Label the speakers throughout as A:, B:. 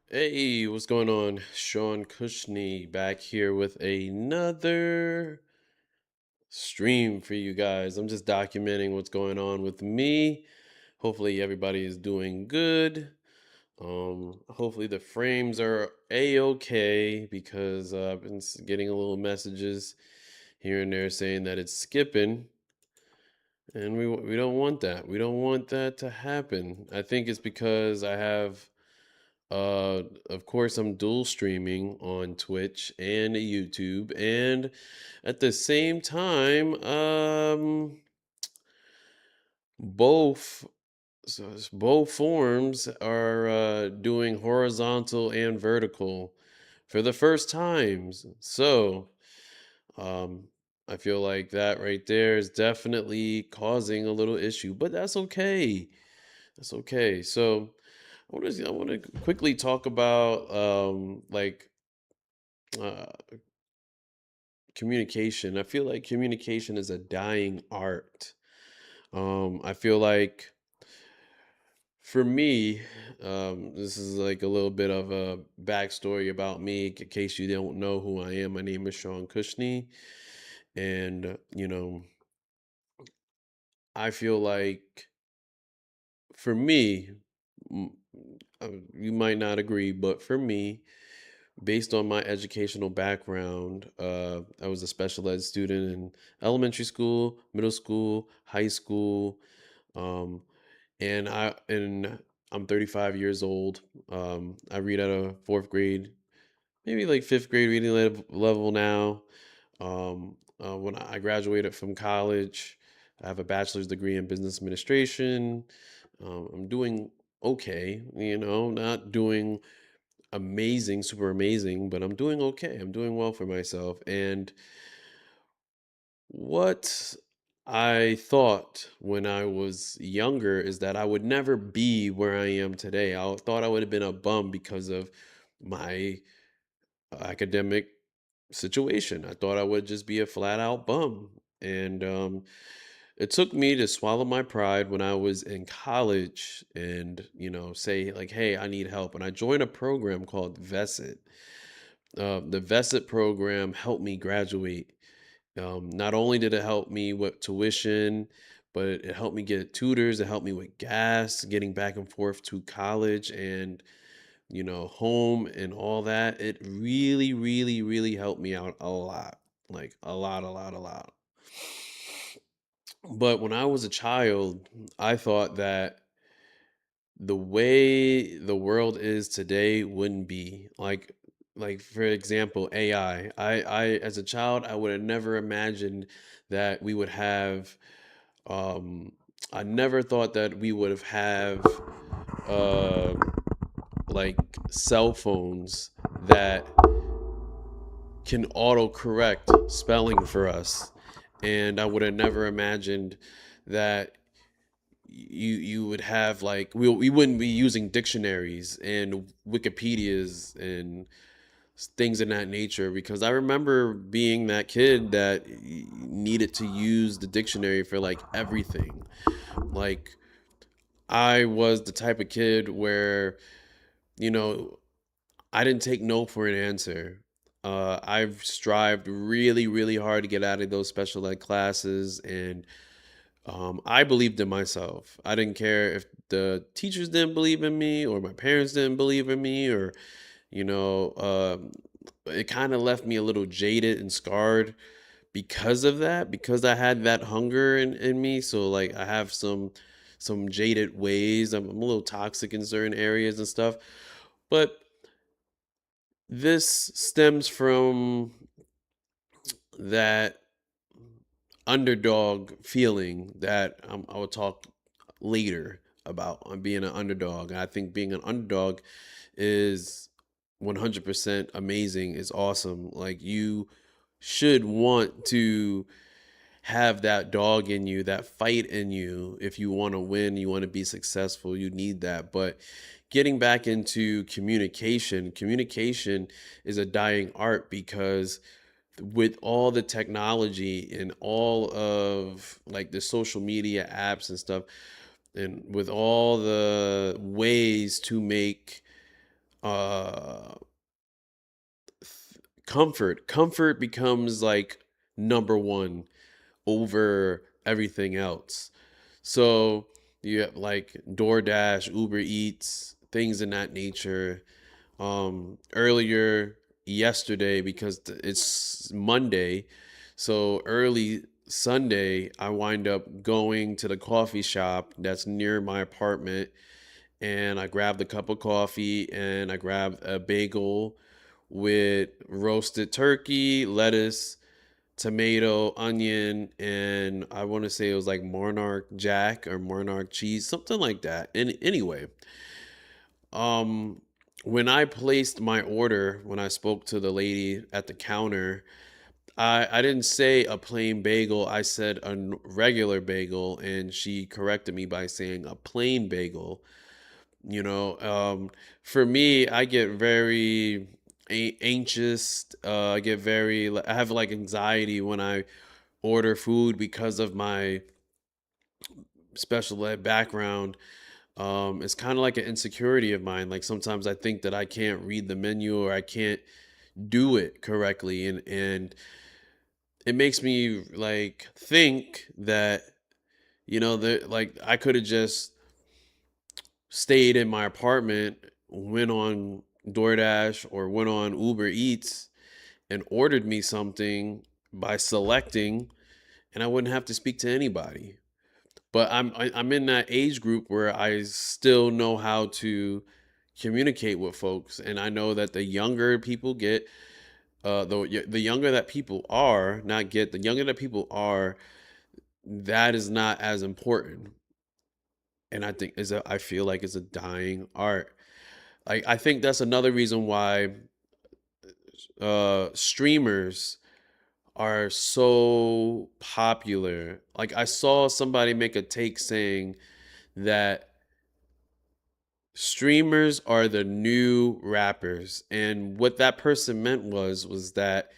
A: Hey, what's going on? Sean Cushney back here with another stream for you guys. I'm just documenting what's going on with me. Hopefully everybody is doing good. Hopefully the frames are a-okay because I've been getting a little messages here and there saying that it's skipping, and we don't want that. We don't want that to happen. I think it's because I have of course, I'm dual streaming on Twitch and YouTube, and at the same time, both both forms are doing horizontal and vertical for the first times. So, um, I feel like that right there is definitely causing a little issue, but that's okay. That's okay. So, I want to quickly talk about uh, communication. I feel like communication is a dying art. I feel like for me, this is like a little bit of a backstory about me in case you don't know who I am. My name is Sean Cushney, and I feel like for me, mm, you might not agree, but for me, based on my educational background, I was a special ed student in elementary school, middle school, high school, um, and I'm 35 years old. I read at a fourth grade, maybe like fifth grade reading level now. When I graduated from college, I have a bachelor's degree in business administration. I'm doing okay, not doing amazing, super amazing, but I'm doing okay. I'm doing well for myself. And what I thought when I was younger is that I would never be where I am today. I thought I would have been a bum because of my academic situation. I thought I would just be a flat out bum. And it took me to swallow my pride when I was in college and, say, like, hey, I need help. And I joined a program called VESIT. The VESIT program helped me graduate. Not only did it help me with tuition, but it helped me get tutors. It helped me with gas, getting back and forth to college and, home and all that. It really, really, really helped me out a lot. Like a lot, a lot, a lot. But when I was a child, I thought that the way the world is today wouldn't be like for example AI. I as a child I would have never imagined that we would have um I never thought that we would have uh like cell phones that can auto correct spelling for us, and I would have never imagined that you would have like we wouldn't be using dictionaries and Wikipedias and things in that nature, because I remember being that kid that needed to use the dictionary for like everything. Like I was the type of kid where, you know, I didn't take no for an answer. I've strived really, really hard to get out of those special ed classes, and I believed in myself. I didn't care if the teachers didn't believe in me or my parents didn't believe in me, or, you know, it kind of left me a little jaded and scarred because of that, because I had that hunger in me. So like I have some jaded ways. I'm a little toxic in certain areas and stuff. But this stems from that underdog feeling that I will talk later about on being an underdog. And I think being an underdog is 100% amazing, is awesome. Like you should want to have that dog in you, that fight in you. If you want to win, you want to be successful, you need that. But getting back into communication is a dying art because with all the technology and all of like the social media apps and stuff, and with all the ways to make uh comfort becomes like number one over everything else. So you have like DoorDash, Uber Eats, things in that nature. Earlier yesterday, because it's Monday, so early Sunday, I wind up going to the coffee shop that's near my apartment, and I grabbed a cup of coffee and I grabbed a bagel with roasted turkey, lettuce, tomato, onion, and I want to say it was like Monarch Jack or Monarch cheese, something like that. And anyway, um, when I placed my order, when I spoke to the lady at the counter, I didn't say a plain bagel. I said a regular bagel, and she corrected me by saying a plain bagel. You know, for me, I get very anxious. I get very, I have like anxiety when I order food because of my special ed background. It's kind of like an insecurity of mine. Like sometimes I think that I can't read the menu or I can't do it correctly, and it makes me like think that that like I could have just stayed in my apartment, went on DoorDash or went on Uber Eats and ordered me something by selecting, and I wouldn't have to speak to anybody. But I'm in that age group where I still know how to communicate with folks, and I know that the younger people get, the younger that people are, not get, the younger that people are, that is not as important. And I feel like it's a dying art. Like I think that's another reason why streamers are so popular. Like I saw somebody make a take saying that streamers are the new rappers, and what that person meant was that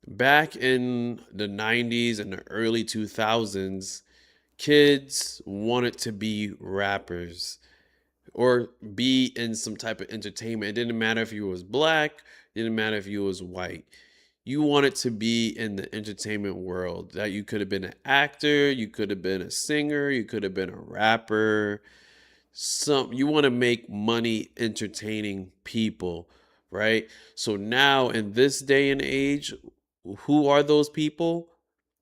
A: back in the 90s and the early 2000s, kids wanted to be rappers or be in some type of entertainment. It didn't matter if you was black, it didn't matter if you was white. You wanted to be in the entertainment world. That you could have been an actor, you could have been a singer, you could have been a rapper. You want to make money entertaining people, right? So now in this day and age, who are those people?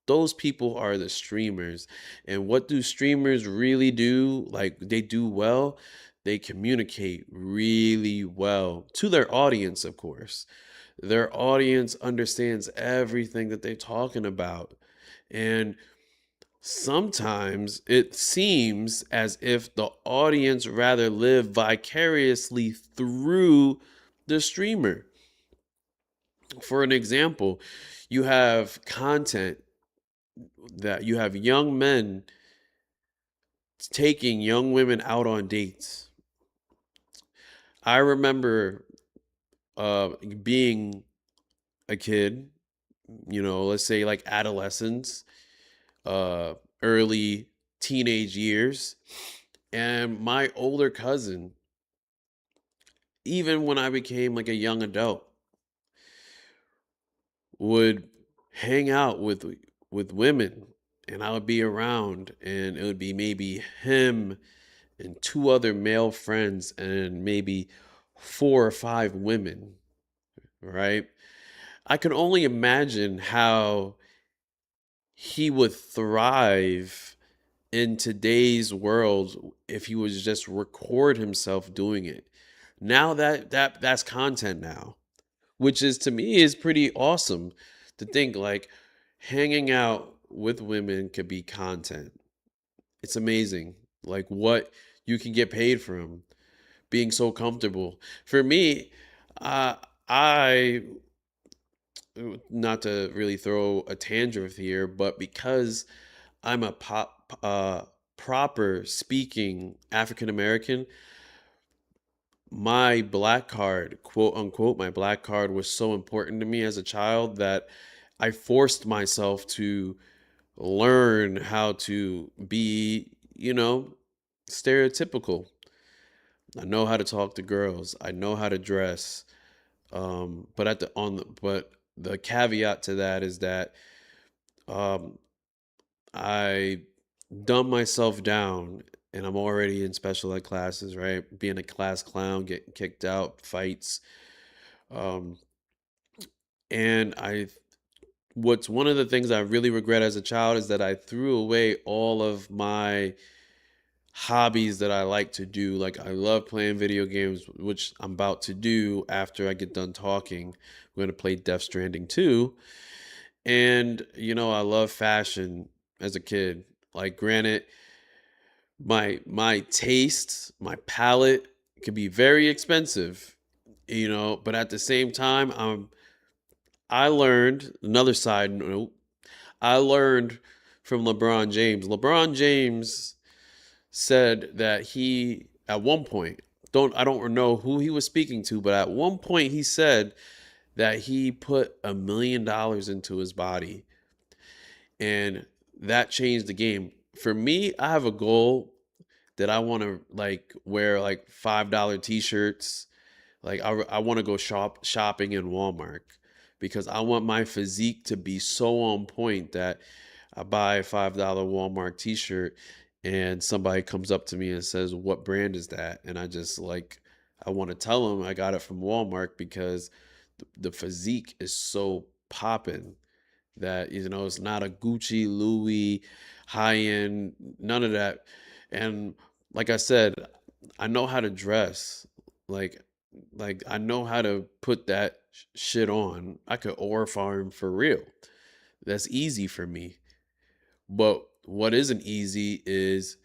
A: Those people are the streamers. And what do streamers really do? Like they do well, they communicate really well to their audience, of course. Their audience understands everything that they're talking about. And sometimes it seems as if the audience rather live vicariously through the streamer. For an example, you have content that you have young men taking young women out on dates. I remember being a kid, let's say like adolescence, uh, early teenage years, and my older cousin, even when I became like a young adult, would hang out with women, and I would be around, and it would be maybe him and two other male friends and maybe four or five women, right? I can only imagine how he would thrive in today's world if he was just record himself doing it. Now that's content now, which is to me is pretty awesome to think like hanging out with women could be content. It's amazing like what you can get paid from being so comfortable. For me, I not to really throw a tangent here, but because I'm a proper speaking African American, my black card, quote unquote, my black card was so important to me as a child that I forced myself to learn how to be, stereotypical. I know how to talk to girls. I know how to dress. But at the on the but the caveat to that is that um, I dumb myself down, and I'm already in special ed classes, right? Being a class clown, getting kicked out, fights. Um, and what's one of the things I really regret as a child is that I threw away all of my hobbies that I like to do. Like I love playing video games, which I'm about to do after I get done talking. We're going to play Death Stranding 2. And I love fashion as a kid. Like granted, my taste, my palate can be very expensive, but at the same time, I learned another side note. I learned from LeBron James. LeBron James said that he at one point, I don't know who he was speaking to, but at one point he said that he put $1 million into his body, and that changed the game. For me, I have a goal that I want to like wear like $5 t-shirts. Like I want to go shopping in Walmart because I want my physique to be so on point that I buy a $5 Walmart t-shirt and somebody comes up to me and says, "What brand is that?" And I just like I want to tell them I got it from Walmart because the physique is so popping that it's not a Gucci, Louis, high end, none of that. And like I said, I know how to dress. Like I know how to put that shit on. I could ore farm for real. That's easy for me. But what isn't easy is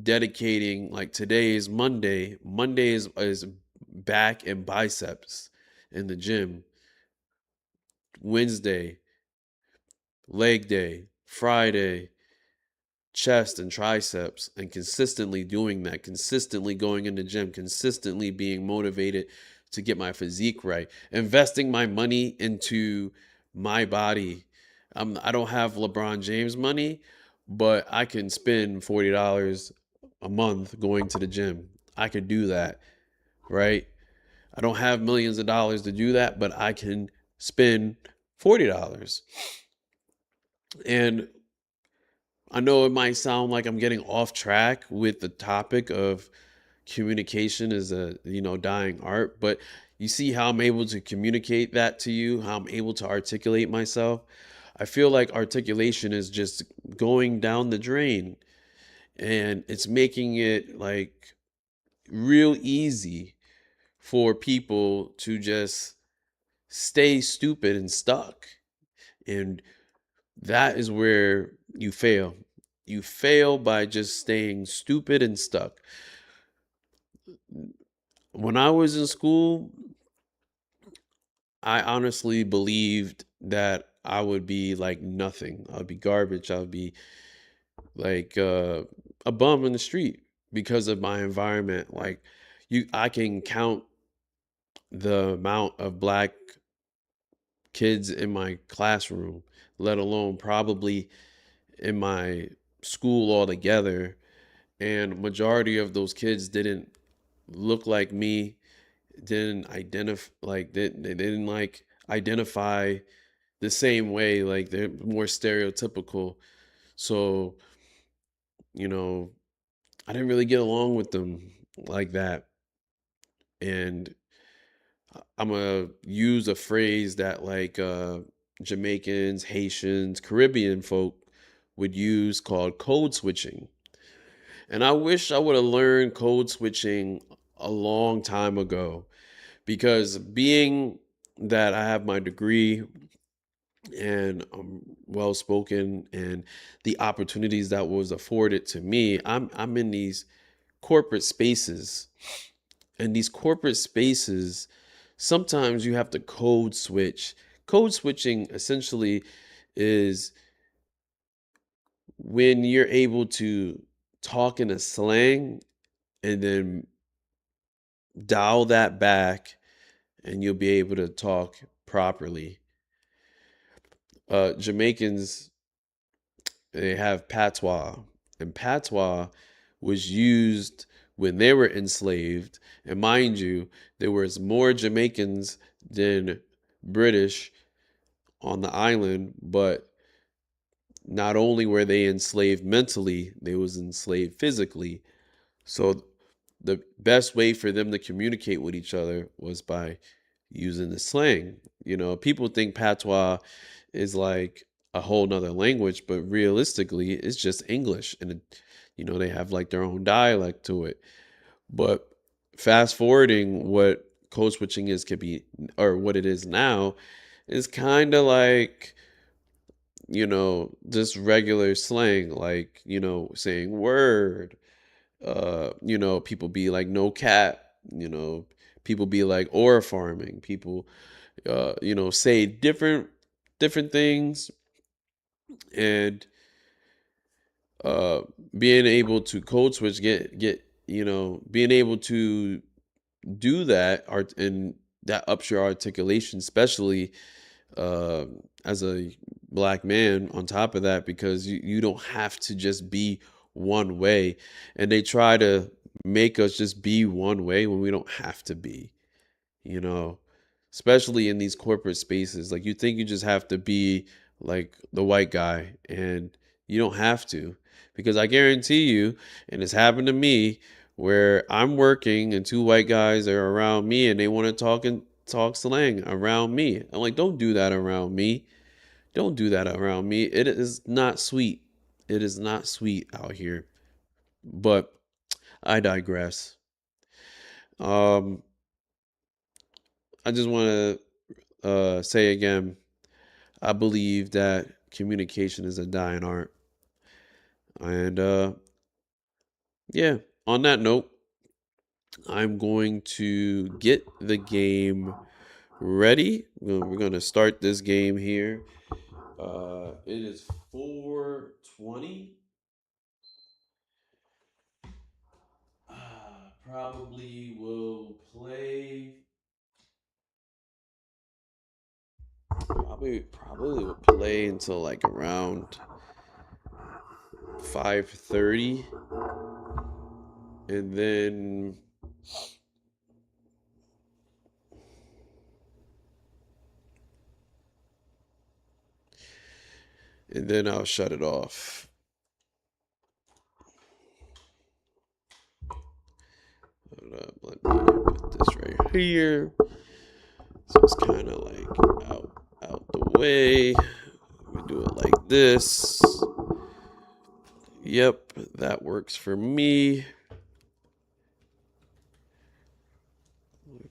A: dedicating, like today is Monday. Monday is back and biceps in the gym. Wednesday, leg day. Friday, chest and triceps, and consistently doing that, consistently going in the gym, consistently being motivated to get my physique right, investing my money into my body. I don't have LeBron James money, but I can spend $40 a month going to the gym. I could do that, right? I don't have millions of dollars to do that, but I can spend $40. And I know it might sound like I'm getting off track with the topic of communication is a dying art, but you see how I'm able to communicate that to you, how I'm able to articulate myself. I feel like articulation is just going down the drain, and it's making it like real easy for people to just stay stupid and stuck. And that is where you fail. You fail by just staying stupid and stuck. When I was in school, I honestly believed that I would be like nothing. I would be garbage. I would be like a bum in the street because of my environment. Like I can count the amount of black kids in my classroom, let alone probably in my school altogether. And majority of those kids didn't look like me, didn't identify like they didn't like identify the same way, like they're more stereotypical. So, you know, I didn't really get along with them like that. And I'm gonna use a phrase that like Jamaicans, Haitians, Caribbean folk would use called code switching. And I wish I would have learned code switching a long time ago because being that I have my degree and I'm well spoken and the opportunities that was afforded to me, I'm in these corporate spaces. And these corporate spaces, sometimes you have to code switch. Code switching essentially is when you're able to talk in a slang and then dial that back and you'll be able to talk properly. Jamaicans, they have patois, and patois was used when they were enslaved. And mind you, there was more Jamaicans than British on the island, but not only were they enslaved mentally, they was enslaved physically. So the best way for them to communicate with each other was by using the slang. People think patois is like a whole nother language, but realistically, it's just English, and they have like their own dialect to it. But fast forwarding, what code switching is could be, or what it is now, is kind of like just regular slang, like saying word. People be like no cat. People be like ore farming. People say different things, and uh being able to code switch, get being able to do that art, and that ups your articulation, especially uh as a black man, on top of that, because you don't have to just be one way, and they try to make us just be one way when we don't have to be, you know, especially in these corporate spaces. Like, you think you just have to be like the white guy, and you don't have to, because I guarantee you, and it's happened to me, where I'm working and two white guys are around me and they want to talk slang around me. I'm like, don't do that around me. Don't do that around me. It is not sweet. It is not sweet out here. But I digress. Um, I just want to say again, I believe that communication is a dying art. And yeah, on that note, I'm going to get the game ready. We're going to start this game here. It is 4:20. Probably will play. Probably will play until like around 5:30, and then I'll shut it off. Hold up, let me put this right here, so it's kind of like out the way. We do it like this. Yep, that works for me.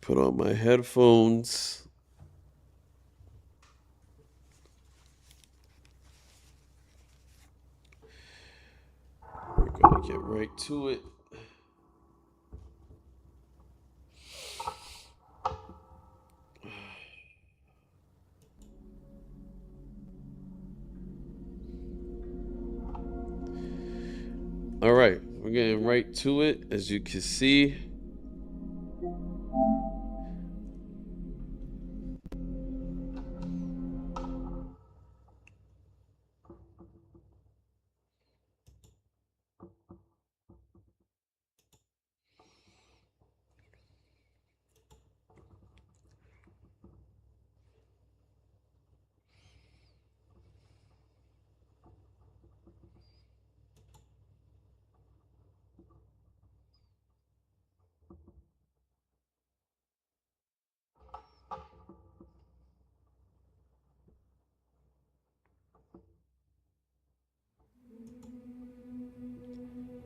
A: Put on my headphones. We're gonna get right to it. All right, we're getting right to it. As you can see,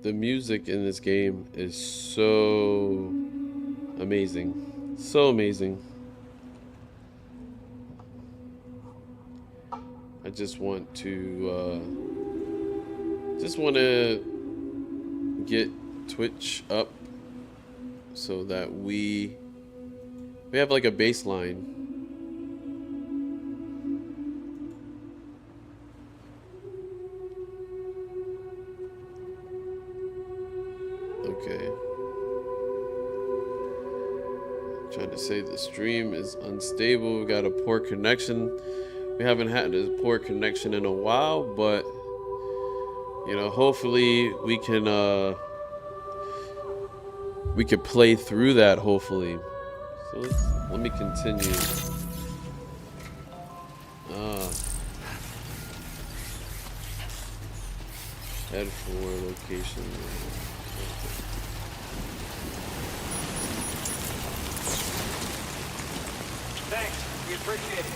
A: the music in this game is so amazing. So amazing. I just want to get Twitch up so that we have like a baseline. Okay. Trying to say the stream is unstable. We got a poor connection. We haven't had a poor connection in a while, but hopefully we can we could play through that hopefully. So let me continue. Ah, head for location.
B: Thanks, we appreciate it.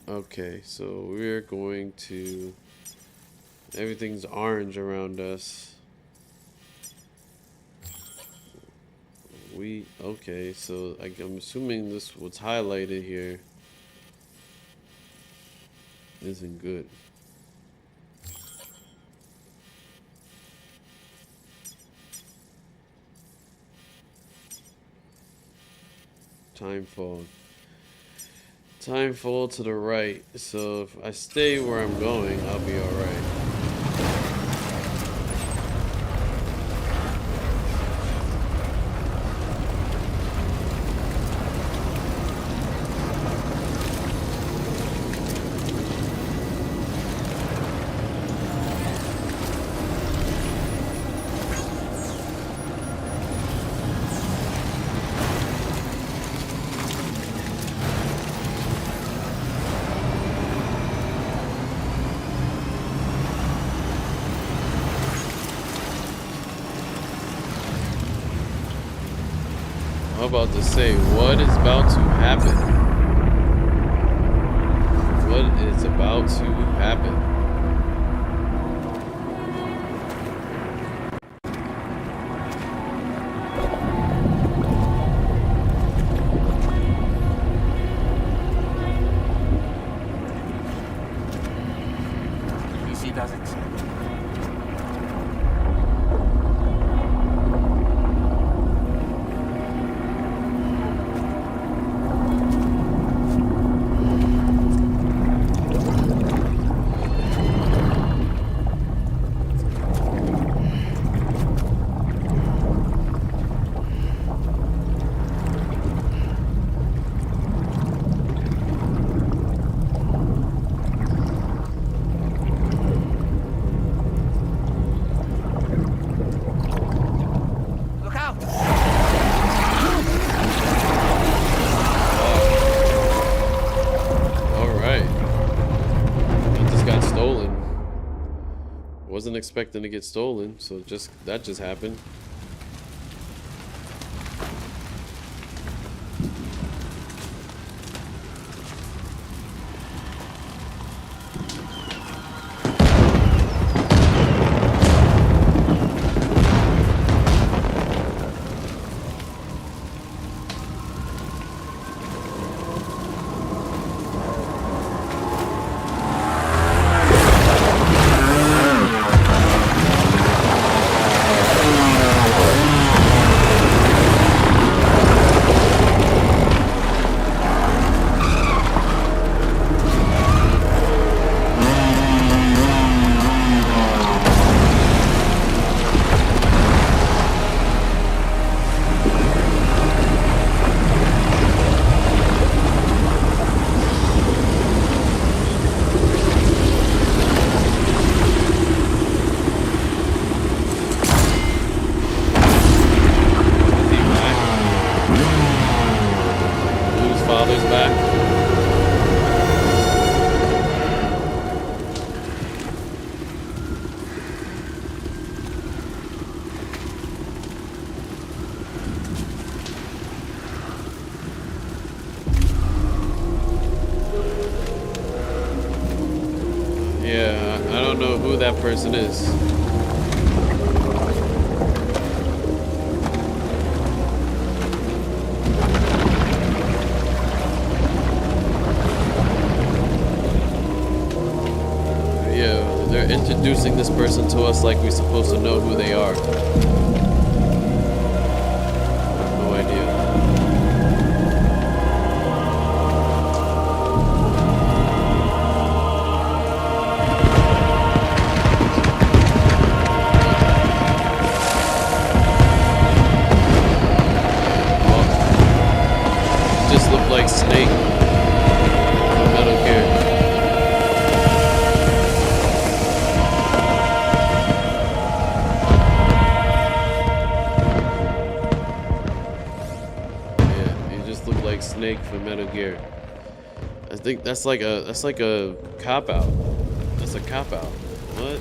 A: Okay, so we're going to... Everything's orange around us. Okay, so I'm assuming this what's highlighted here isn't good. Timefall. Timefall to the right. So if I stay where I'm going, I'll be alright. I'm about to say, what is about to happen? What is about to happen?
B: PC doesn't.
A: Wasn't expecting to get stolen, so that just happened. I don't know who that person is. introducing this person to us like we're supposed to know who they are. No idea. Well, just looked like Snake from Metal Gear. Yeah, he just looked like Snake from Metal Gear. I think that's like a cop out. That's a cop out. What?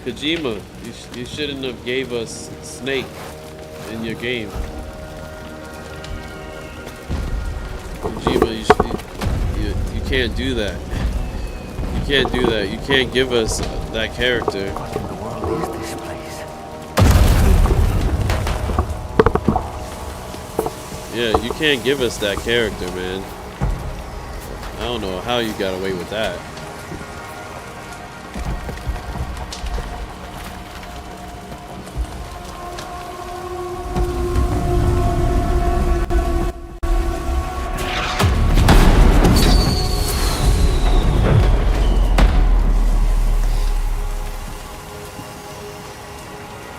A: Kojima, you shouldn't have gave us Snake in your game. Kojima, you can't do that. You can't do that. You can't give us that character.
B: What in the world is this place?
A: Yeah, you can't give us that character, man. I don't know how you got away with that.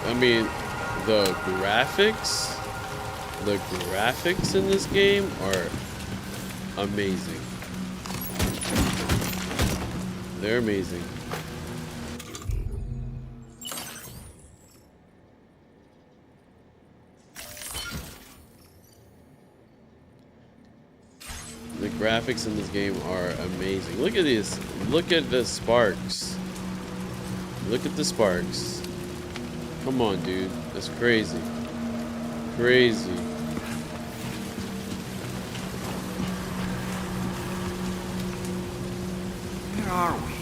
A: I mean, the graphics in this game are amazing. They're amazing. The graphics in this game are amazing. Look at this. Look at the sparks. Look at the sparks. Come on, dude. That's crazy. Crazy.
B: Where are we?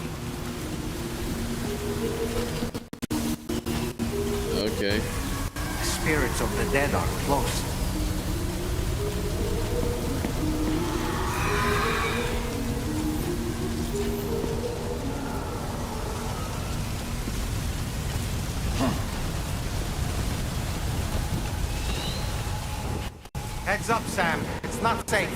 A: Okay.
B: The spirits of the dead are close. Heads up, Sam. It's not safe.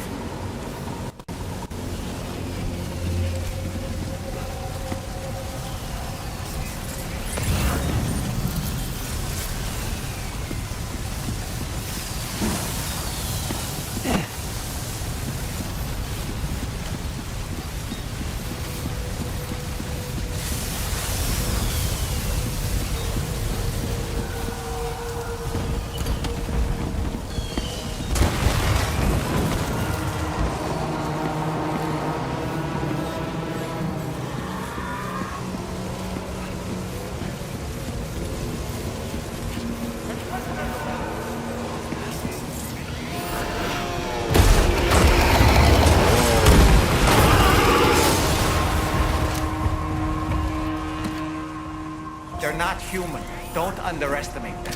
B: They're not human. Don't underestimate them.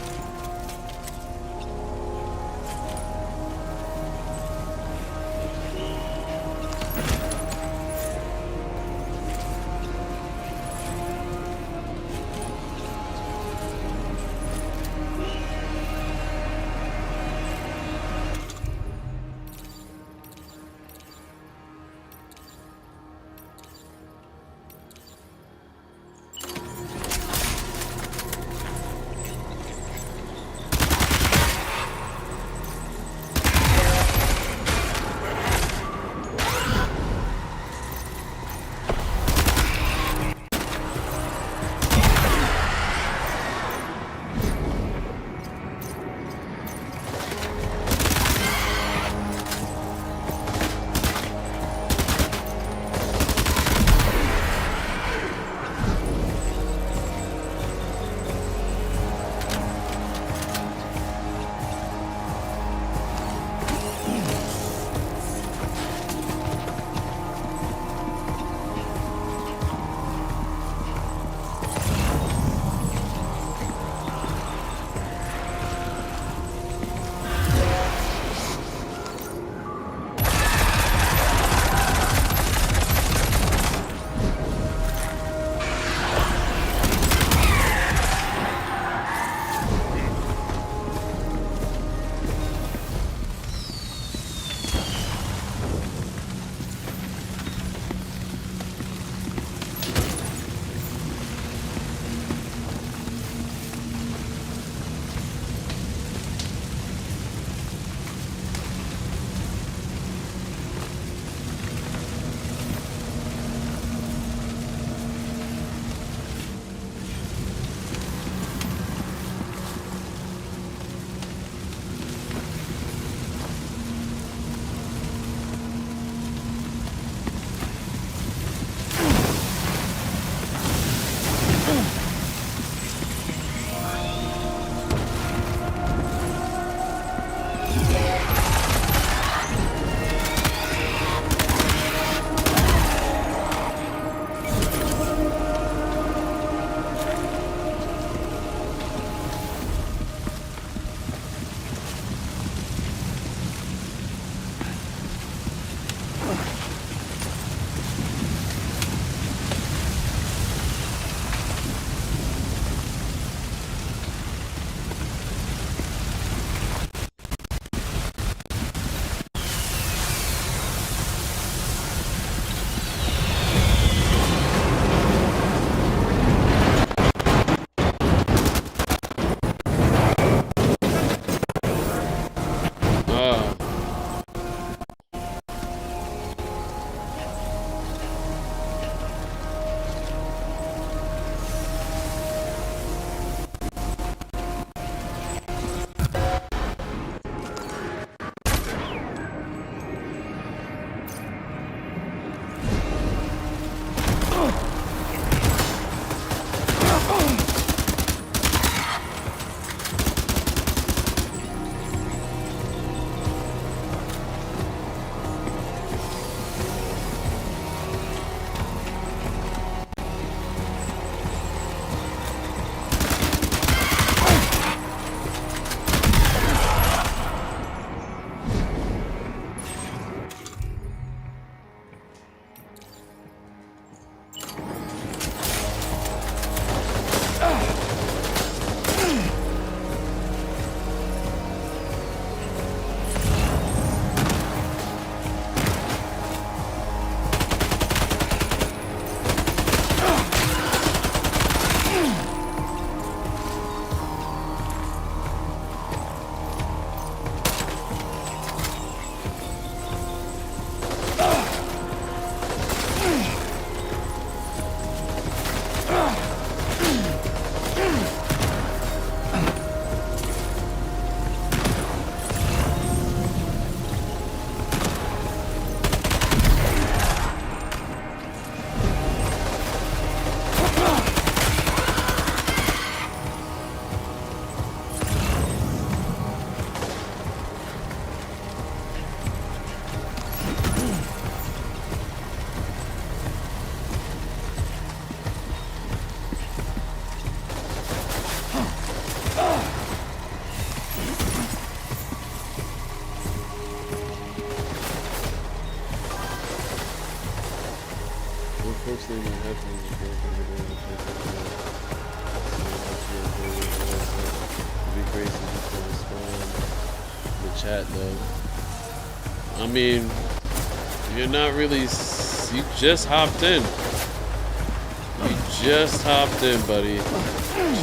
A: Unfortunately, what happened is broke over there. It'd be crazy if you could respond in the chat though. I mean, you're not really. You just hopped in. You just hopped in, buddy.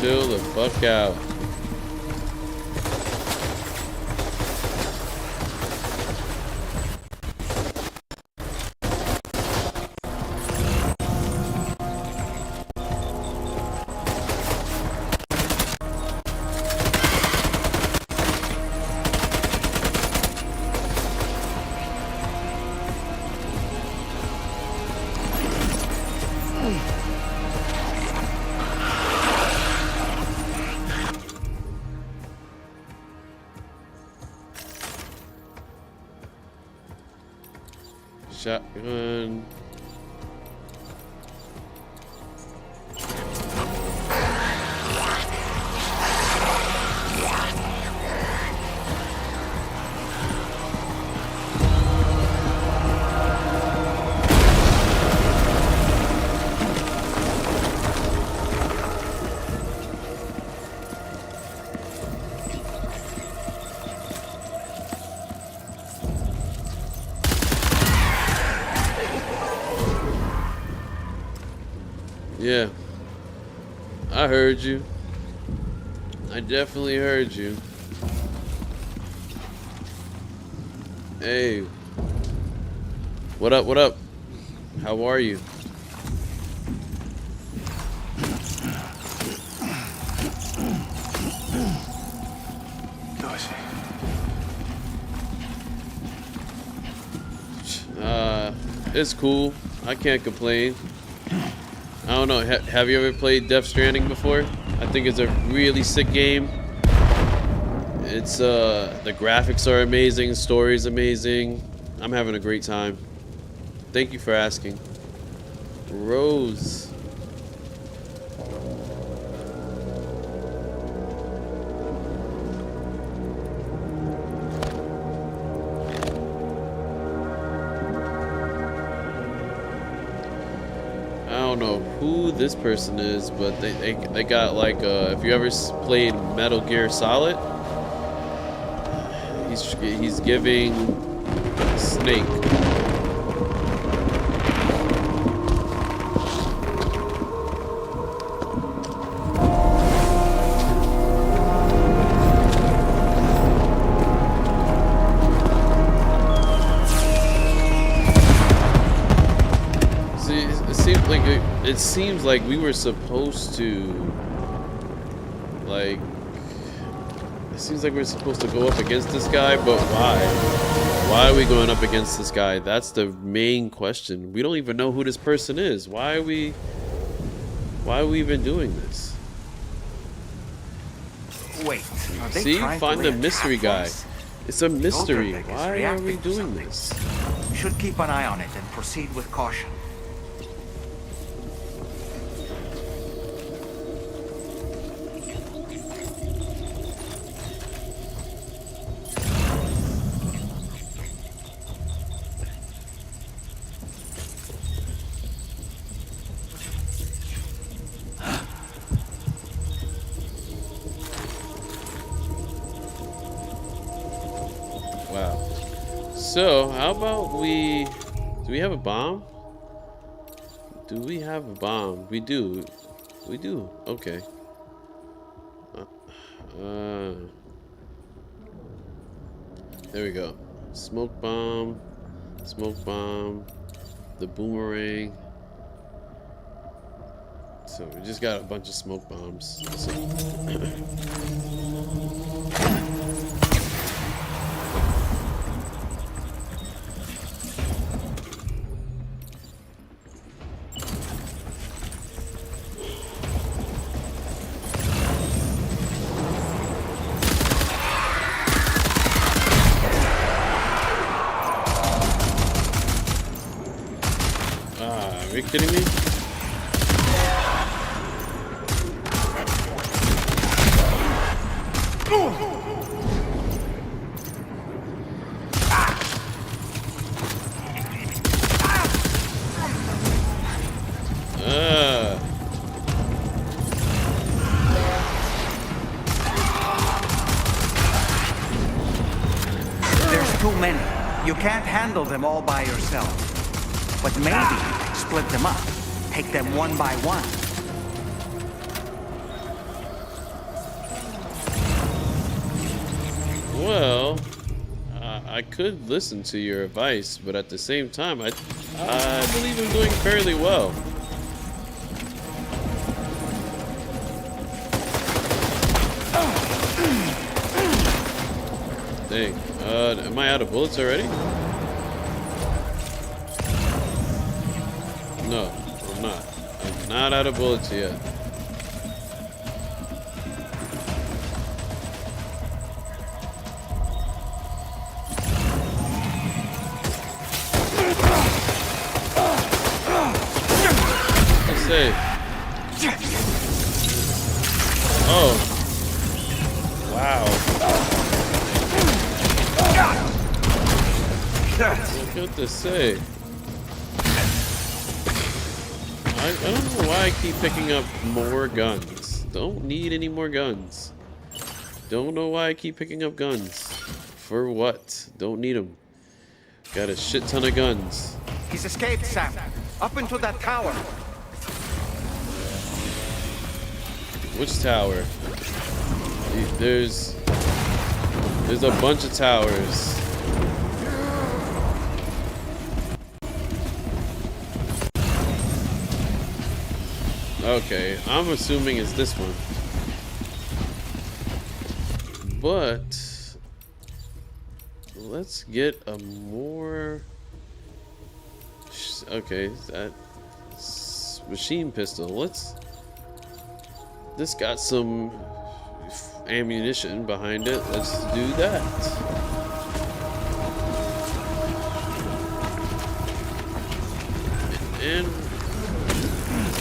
A: Chill the fuck out. Shotgun. Yeah, I heard you. I definitely heard you. Hey, what up? What up? How are you? It's cool. I can't complain. I don't know. Have you ever played Death Stranding before? I think it's a really sick game. It's the graphics are amazing, story's amazing. I'm having a great time. Thank you for asking. Rose. I don't know who this person is, but they got like if you ever played Metal Gear Solid, he's giving Snake. It seems like we were supposed to, like, it seems like we're supposed to go up against this guy, but why? Why are we going up against this guy? That's the main question. We don't even know who this person is. Why are we even doing this?
B: Wait, are they
A: See?
B: trying
A: Find
B: to
A: the mystery guy.
B: us?
A: It's a mystery.
B: Zolterdek is
A: Why are we
B: reacting to
A: doing
B: something.
A: this?
B: We should keep an eye on it and proceed with caution.
A: Wow. So, how about do we have a bomb? Do we have a bomb? We do. We do. Okay. There we go. Smoke bomb. Smoke bomb. The boomerang. So we just got a bunch of smoke bombs. So are you kidding me?
B: You can't handle them all by yourself. But maybe split them up. Take them one by one.
A: Well, I could listen to your advice, but at the same time, I believe I'm doing fairly well. Dang. Am I out of bullets already? No, I'm not. I'm not out of bullets yet. Let's see. Oh. Wow. What to say? I don't know why I keep picking up more guns. Don't need any more guns. Don't know why I keep picking up guns. For what? Don't need them. Got a shit ton of guns.
B: He's escaped, Sam. Up into that tower.
A: Which tower? There's a bunch of towers. Okay, I'm assuming it's this one. But let's get a more okay, that's machine pistol. This got some ammunition behind it. Let's do that. And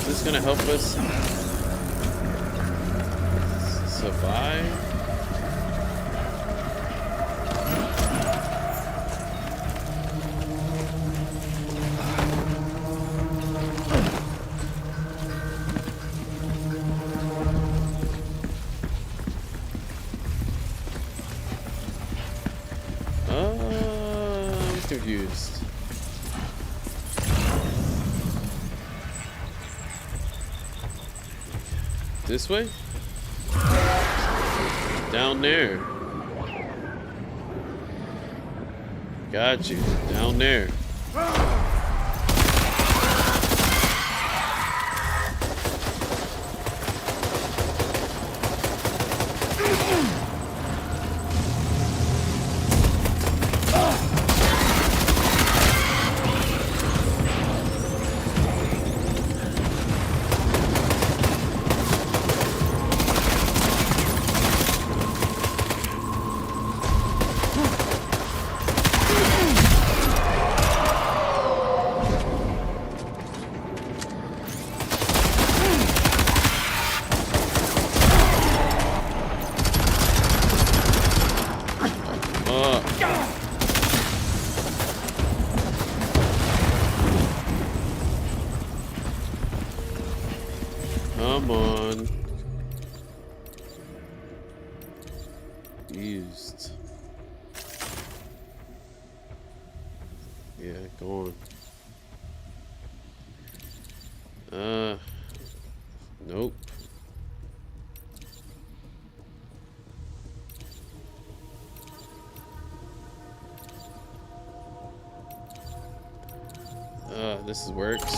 A: is this gonna help us survive? I'm confused. This way? Down there. Got you. Down there. Come on. Used. Yeah, go on. Nope. This works.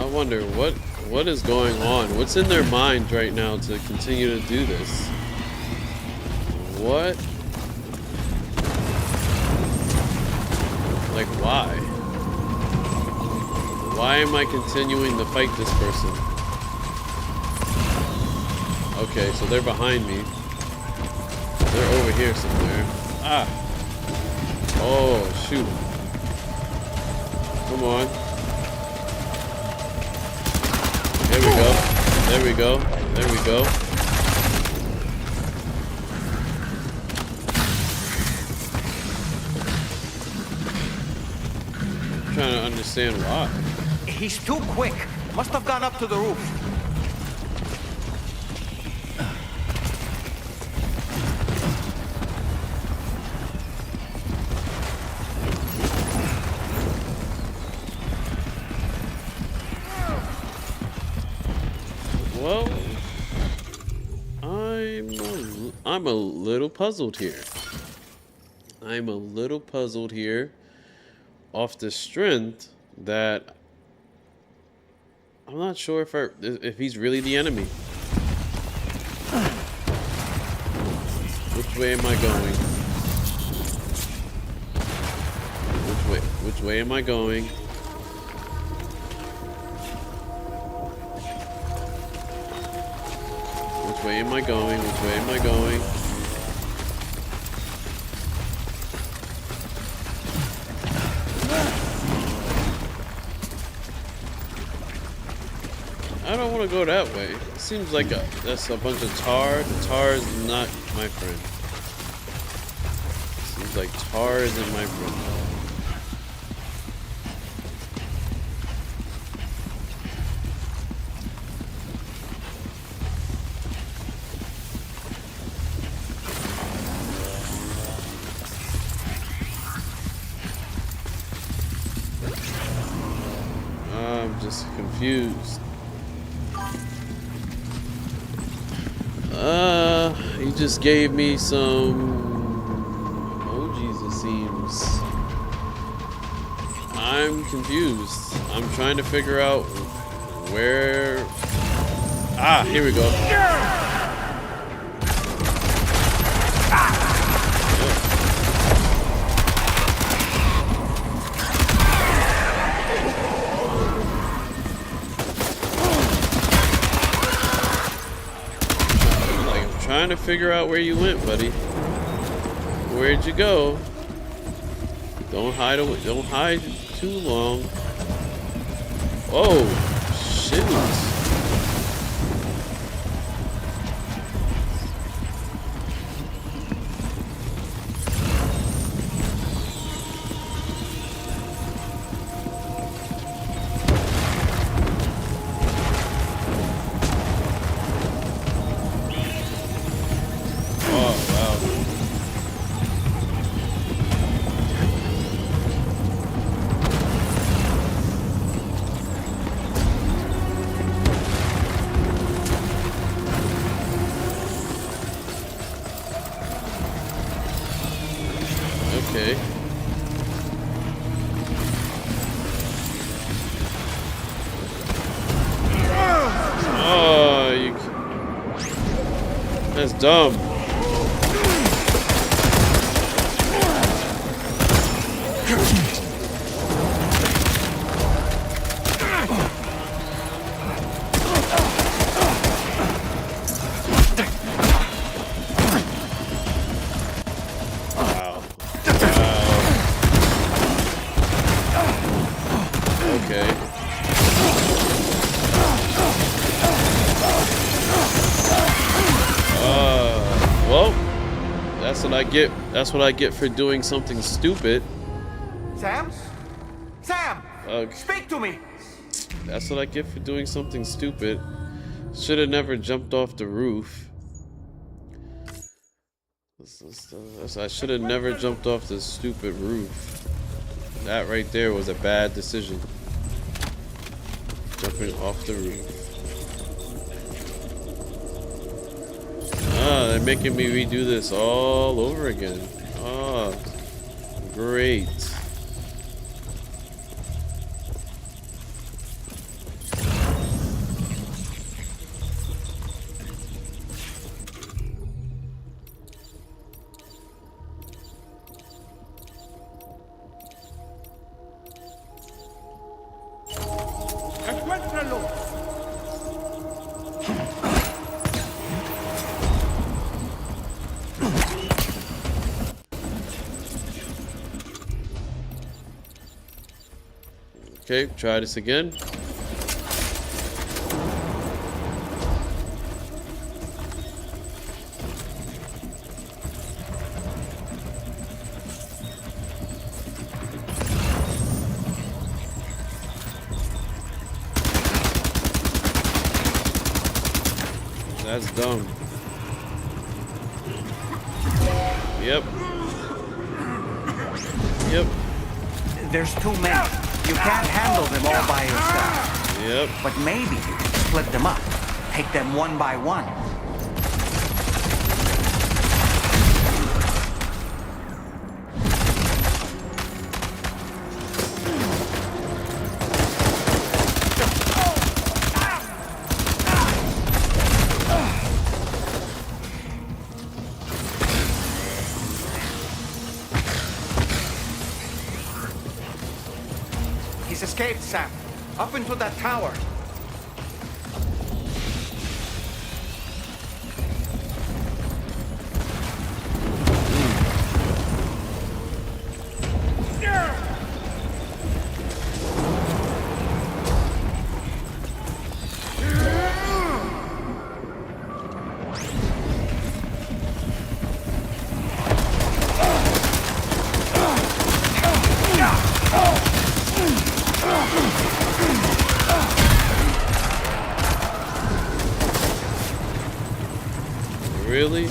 A: wonder what is going on. What's in their minds right now to continue to do this? What? Like why? Why am I continuing to fight this person? Okay, so they're behind me. They're over here somewhere. Ah! Oh, shoot. Come on. There we go. There we go. There we go. I'm trying to understand why.
B: He's too quick. Must have gone up to the roof.
A: Well, I'm a little puzzled here. I'm a little puzzled here off the strength that I'm not sure if he's really the enemy. Which way am I going? Which way am I going? Which way am I going? Which way am I going? I don't want to go that way. It seems like that's a bunch of tar. Tar is not my friend. Seems like tar isn't my friend. I'm just confused. He just gave me some emojis, it seems. I'm confused. I'm trying to figure out where... Ah, here we go. Trying to figure out where you went, buddy. Where'd you go? Don't hide away. Don't hide too long. Oh, shoot. Okay. Oh, that's dumb. Okay. Well, that's what I get. That's what I get for doing something stupid.
B: Sam? Sam!
A: Okay.
B: Speak to me!
A: That's what I get for doing something stupid. Should have never jumped off the roof. I should have never jumped off this stupid roof. That right there was a bad decision. Jumping off the roof. Ah, they're making me redo this all over again. Ah, great.
B: Encuéntralo.
A: Okay, try this again. That's dumb. Yep. Yep.
B: There's too many. You can't handle them all by yourself.
A: Yep.
B: But maybe split them up. Take them one by one. He's escaped, Sam. Up into that tower.
A: Really?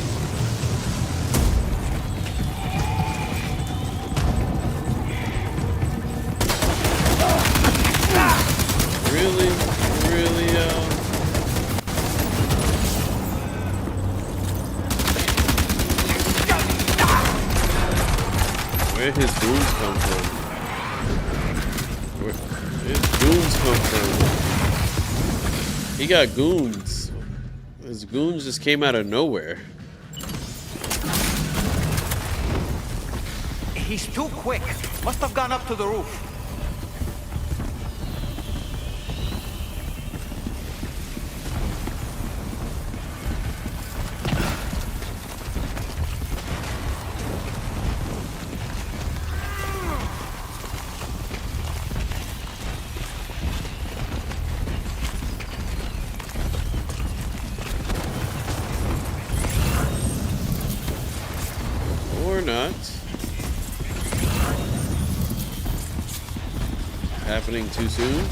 A: Really? Really, Where his goons come from? Where his goons come from? He got goons. His goons just came out of nowhere.
B: He's too quick. Must have gone up to the roof.
A: Or not. Happening too soon.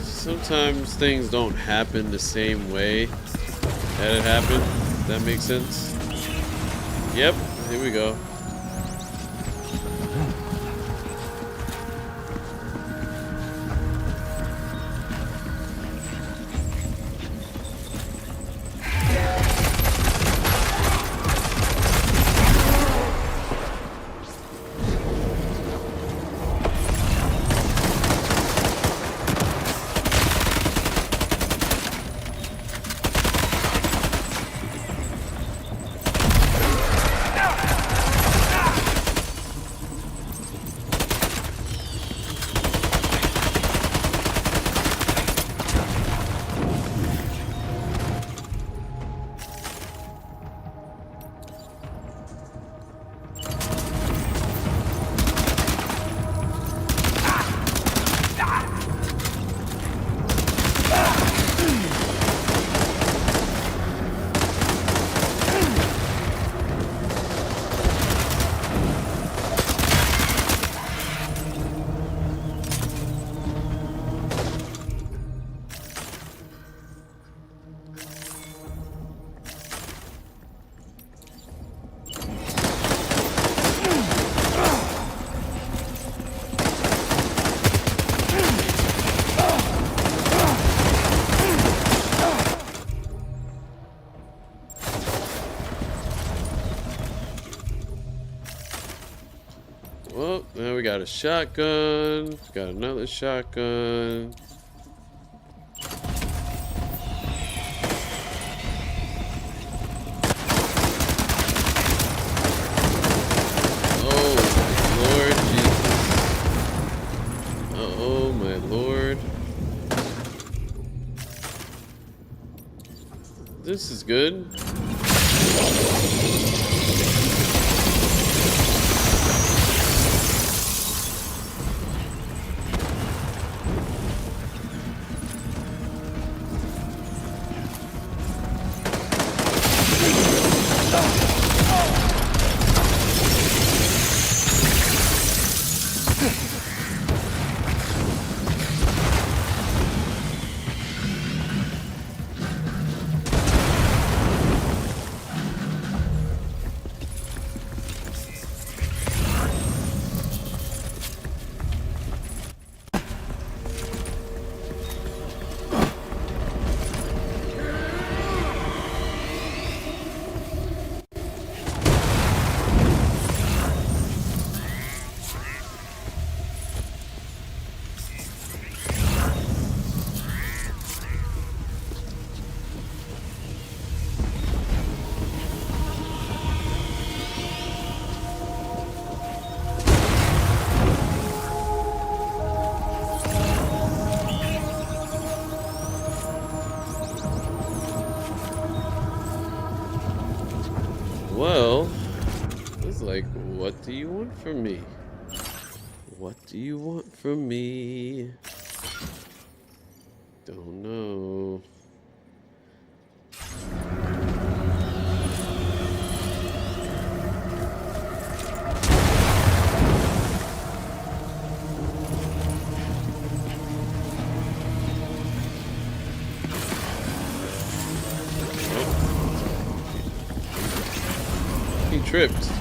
A: Sometimes things don't happen the same way that it happened. That makes sense. Yep, here we go. Well, now we got a shotgun. Got another shotgun. Oh my lord. This is good. Well, it's like, what do you want from me? What do you want from me? Don't know. He tripped.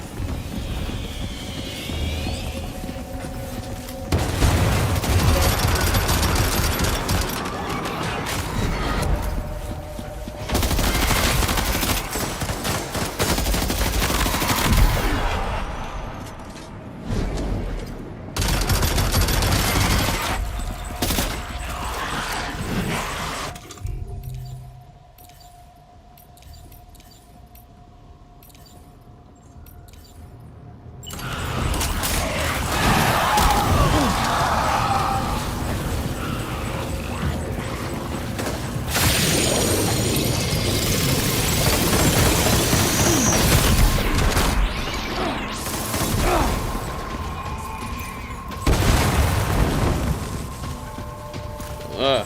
A: Ah.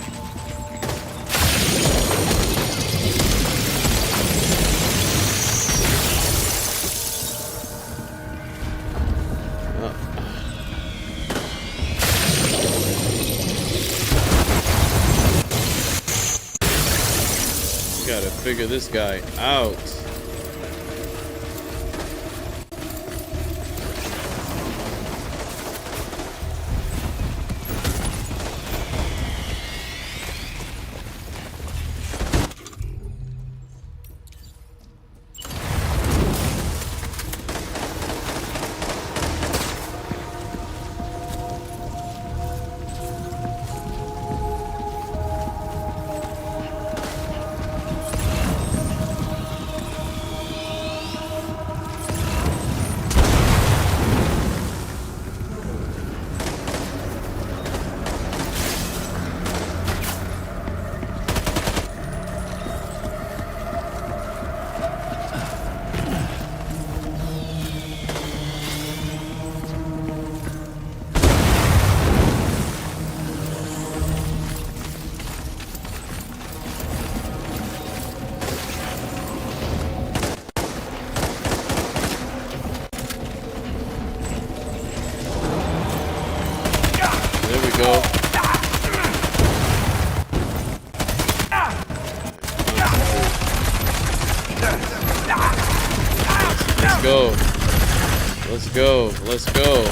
A: Gotta figure this guy out. There we go. Let's go. Let's go. Let's go.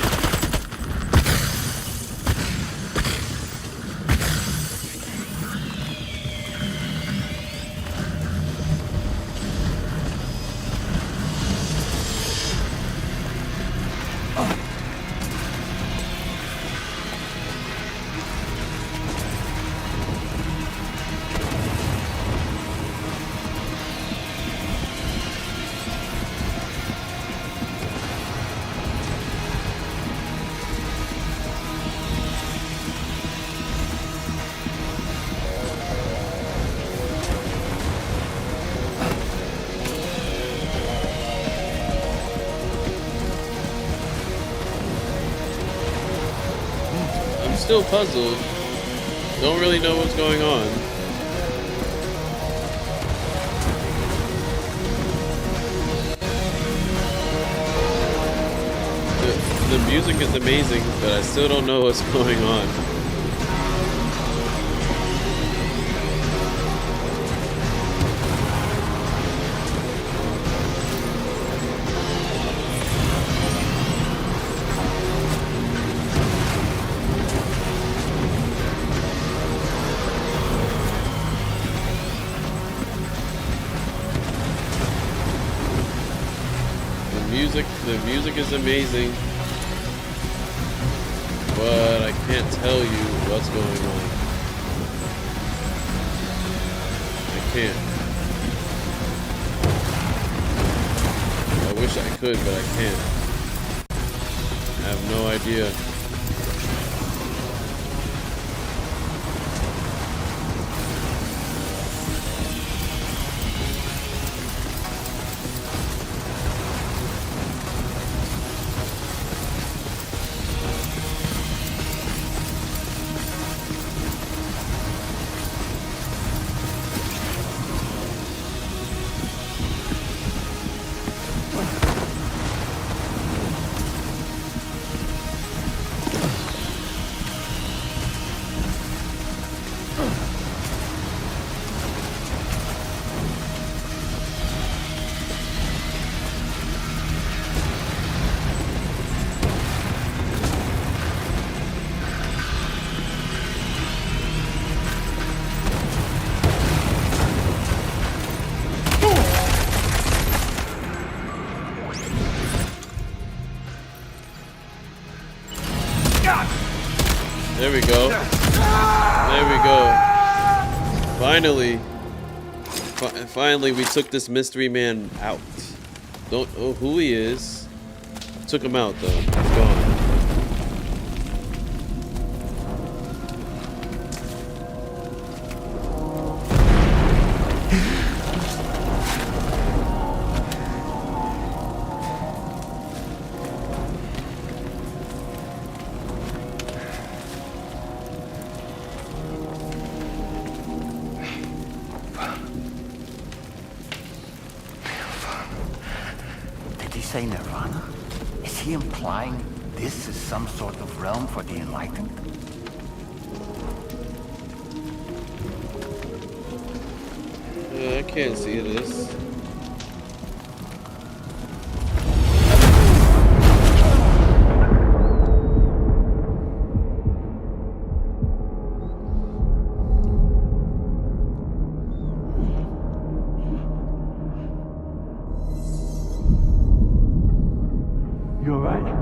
A: still puzzled. Don't really know what's going on. The music is amazing, but I still don't know what's going on. The music is amazing, but I can't tell you what's going on. I can't. I wish I could, but I can't. I have no idea. There we go. There we go. Finally. Finally, we took this mystery man out. Don't know who he is. Took him out, though. He's gone.
B: Say Nirvana? Is he implying this is some sort of realm for the enlightened?
A: I can't see this.
B: You're right.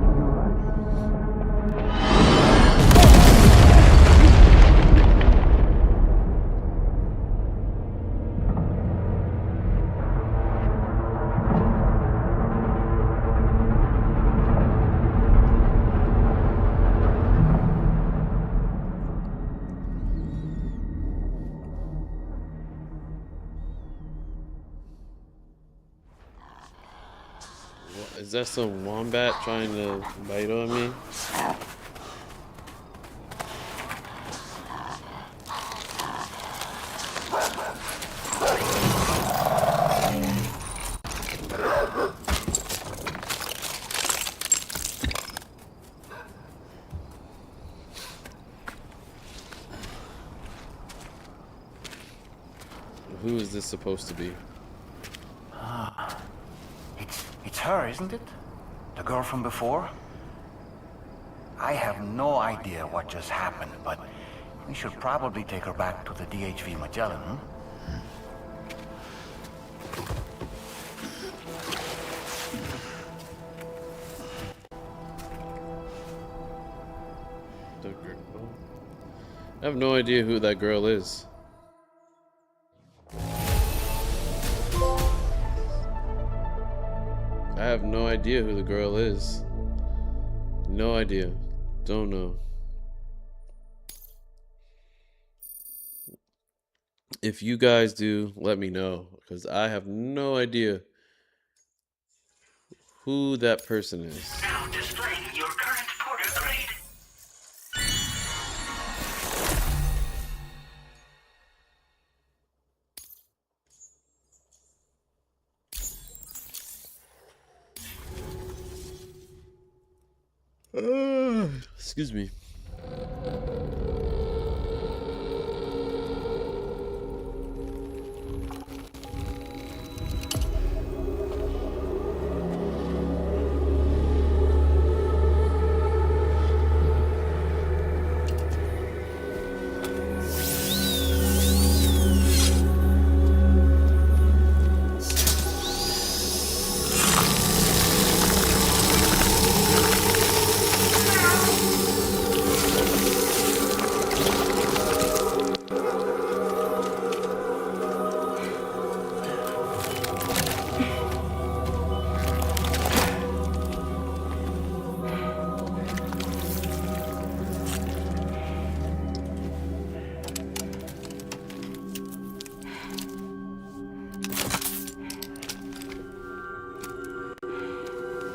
A: Is that some wombat trying to bite on me? Who is this supposed to be?
B: It's her, isn't it? The girl from before? I have no idea what just happened, but we should probably take her back to the DHV Magellan, hmm?
A: The girl. I have no idea who that girl is. I have no idea who the girl is. No idea. Don't know. If you guys do, let me know, because I have no idea who that person is.
C: Now displaying your current porter grade.
A: Excuse me.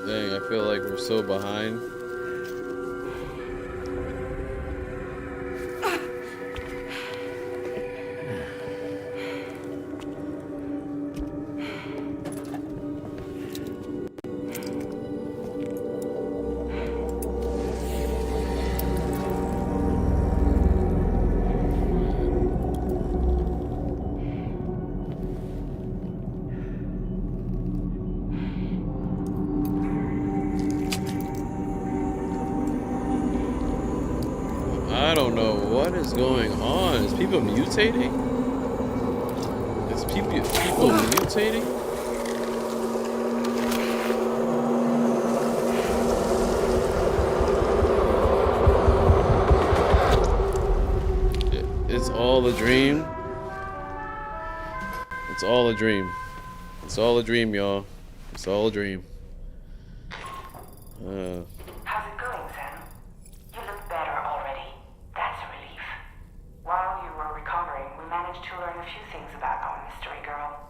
A: Dang, I feel like we're so behind. I don't know what is going on. Is people mutating? Is people mutating? It's all a dream. It's all a dream. It's all a dream, y'all. It's all a dream.
C: How's it going, Sam? You look better already. That's a relief. While you were recovering, we managed to learn a few things about our mystery girl.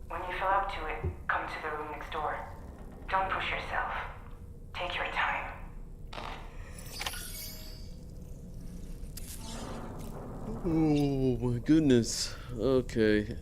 C: When you feel up to it, come to the room next door. Don't push yourself. Take your time.
A: Oh my goodness. Okay.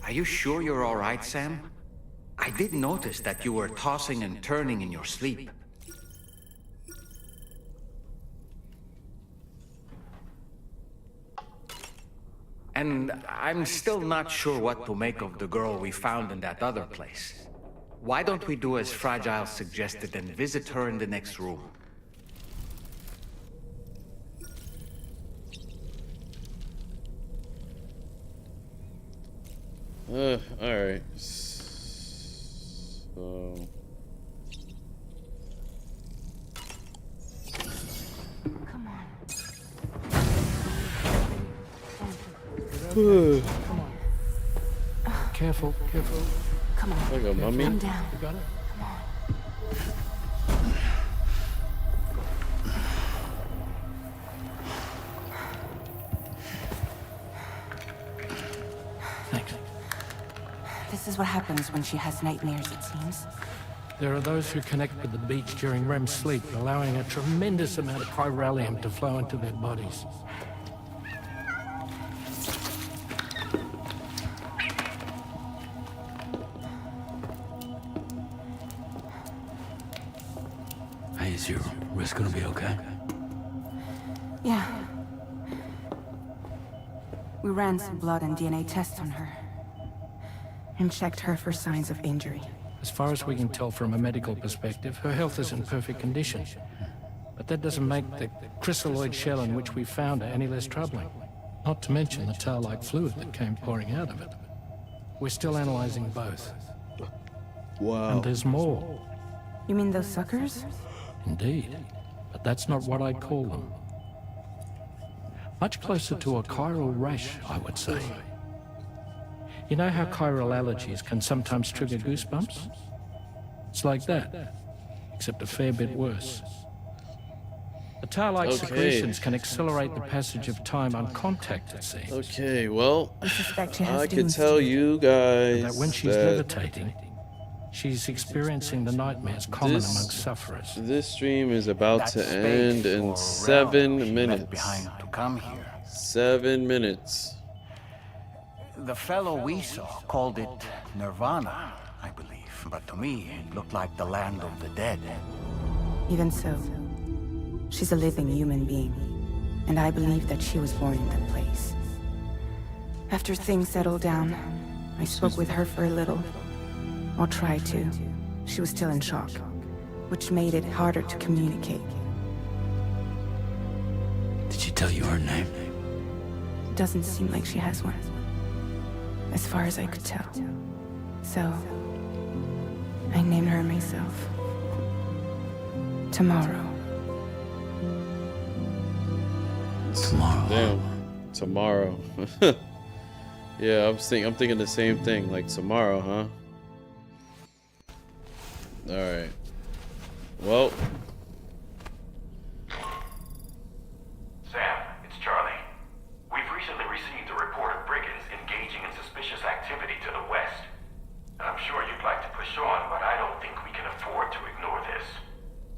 B: Are you sure you're all right, Sam? I did notice that you were tossing and turning in your sleep. And I'm still not sure what to make of the girl we found in that other place. Why don't we do as Fragile suggested and visit her in the next room?
A: Alright. So...
C: Come on.
D: Come on. Careful, careful.
C: Come on.
A: Like a mummy?
C: Calm down.
D: You got it?
C: Come on.
D: Thanks.
C: This is what happens when she has nightmares, it seems.
D: There are those who connect with the beach during REM sleep, allowing a tremendous amount of chiralium to flow into their bodies.
E: Hey, is your wrist gonna be okay?
C: Yeah. We ran some blood and DNA tests on her. And checked her for signs of injury.
D: As far as we can tell from a medical perspective, her health is in perfect condition. But that doesn't make the crystalloid shell in which we found her any less troubling. Not to mention the tar-like fluid that came pouring out of it. We're still analyzing both.
A: Wow.
D: And there's more.
C: You mean those suckers?
D: Indeed. But that's not what I'd call them. Much closer to a chiral rash, I would say. You know how chiral allergies can sometimes trigger goosebumps? It's like that, except a fair bit worse. The tar-like secretions can accelerate the passage of time on contact, it seems.
A: Okay, well,
C: I suspect she has
A: I could
C: demons
A: tell
C: too.
A: you guys
D: That when she's
A: that
D: levitating, she's experiencing the nightmares common
A: This-
D: among sufferers.
A: this stream is about
B: That
A: to
B: space
A: end in
B: or realm
A: 7
B: she left
A: minutes.
B: behind to come here.
A: 7 minutes.
B: The fellow we saw called it Nirvana, I believe. But to me, it looked like the land of the dead.
C: Even so, she's a living human being, and I believe that she was born in that place. After things settled down, I spoke with her for a little. Or tried to. She was still in shock, which made it harder to communicate.
E: Did she tell you her name?
C: It doesn't seem like she has one, as far as I could tell. So, I named her myself. Tomorrow.
E: Tomorrow.
A: Damn. Tomorrow. Yeah, I'm thinking the same thing. Like tomorrow, huh? Alright. Well.
F: Sam, it's Charlie. We've recently received a report of brigands engaging in suspicious activity to the west. I'm sure you'd like to push on, but I don't think we can afford to ignore this.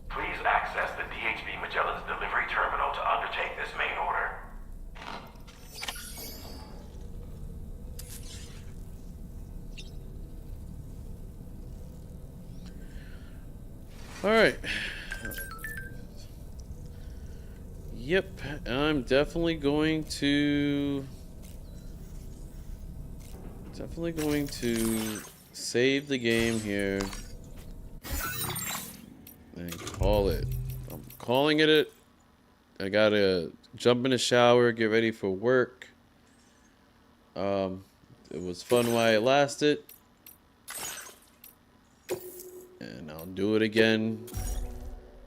F: Please access the DHV Magellan's delivery terminal to undertake this main order.
A: Alright. Yep, I'm definitely going to save the game here and call it. I'm calling it. I gotta jump in the shower, get ready for work. It was fun while it lasted. And I'll do it again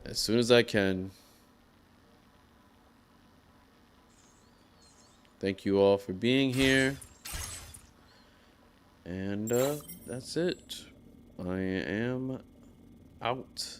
A: as soon as I can. Thank you all for being here. And that's it. I am out.